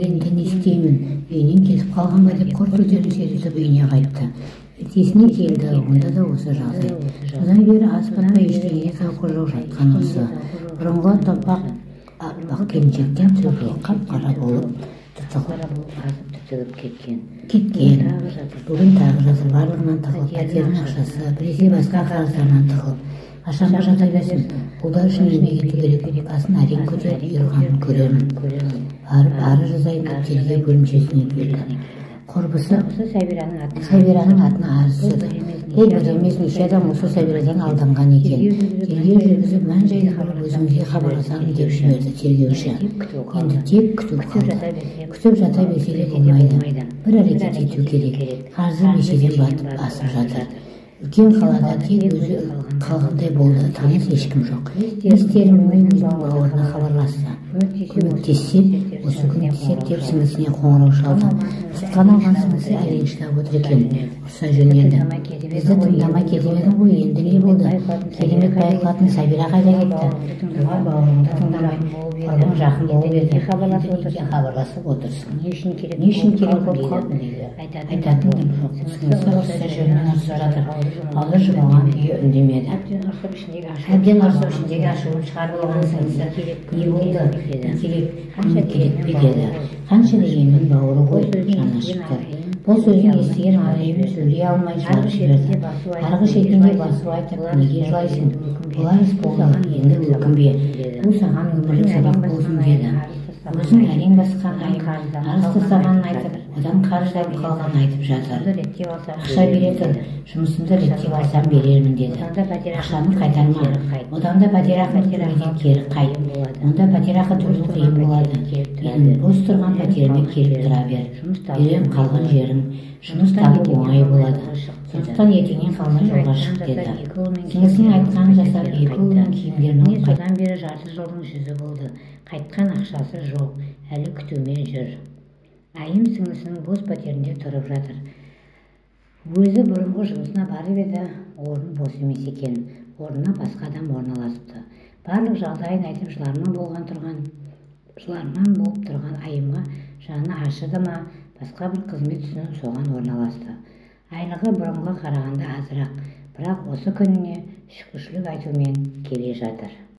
енді не істеймін, үйінен кетіп қалған ба деп қорқып серізіп үйіне қайтты. Ертесіне келді, онда да осы жағдай. Содан бері ас батпай ештеңеге зауқы жоқ жатқан осы. Бұрынғы топақ аппақ келіншектен түгі қап-қара болып азып кеткен. Бүгін тағы жатыр, барлығынан тығылып, пәтердің ақшасы, біресе басқа қарыздарынан тығылып. Қашанға жата берсін, бұл да үшін еңбек ету керек. Басын әрең көтеріп ұйырғанын көремін. Барып ары жазайын деп тергеу бөлімшесіне келді. Құрбысы Сәбираның атына арыз жазды. Бір емес, неше адам осы Сәбирадан алданған екен. Тергеу жүргізіп, мән-жайды біліп өзіңізге хабарласамын деп жіберді тергеуші. Енді тек күту қалды. Күтіп жата берсе де болмайды. Бір әрекет ету керек. Қарызы бешеден батып асып жатыр. Үлкен қалада тек өзі қалғандай болды, таныс ешкім жоқ. Не істерін білмей өзінің бауырына хабарласты. Көмектессе, осы көмектеседі деп сіңлісіне қоңырау шалды. Тұтқан алған сіңлісі әрең шыдап отыр екен. Ұрса жөнелді. Бізді тыңдамай кетіп едің ғой, енді не болды? Керемет байқалатын Сәбира қайда кетті? Оған бауырыңды тыңдамай, құрбың жақын болып еді. Хабарласып отырсың. Не үшін керек болып қалдың дейді. Айтатын дым жоқ. Сіңлісі ұрса жөнінен ұрсып жатыр. Алды жұмылған күйі үндемеді. Әбден ұрсып ішіндегі ашуын шығарып алған сіңлісі не болды? Керек пе деді. Қанша дегенмен бауыры ғой, жаны шықты. Бұл сөзін естіген Арайым сөйлей алмай жылап жіберді. Арғы шетінде басып айтып, неге жылайсың? Бұлар іс болған, енді өкінбе. Бұл саған өмірлік сабақ болсын деді. Өзін әрең басқан арыз тастағанын айтып, одан қарызданып қалғанын айтып жатыр. Ақша бере тұр, жұмысымды реттеп алсам берермін деді. Ақшаны қайтарма, одан да пәтерақы төлеуден кері қайт. Онда пәтерақы төлеу қиын болады. Менің бос тұрған пәтеріме келіп тұра бер. Берем қалған жерің, жұмыс табу оңай болады. Сондықтан ертеңнен қалмай жолға шық деді. Сіңлісінің айтқанын жасап, екі ұлының киімдерін алып қайтты. Содан бері жарты жылдың жүзі болды. Қайтқан ақшасы жоқ, әлі күтумен жүр. Айым сіңлісінің бос пәтерінде тұрып жатыр. Өзі бұрынғы жұмысына барып еді, орын бос емес екен. Орнына басқа адам орналасыпты. Барлық жағдайын айтып жыларман болып тұрған Айымға жаны ашыды ма, басқа бір қызмет ұсынып соған орналасты. Айлығы бұрынғы қарағанда азырақ, бірақ осы күніне шүкіршілік айтумен келе жатыр.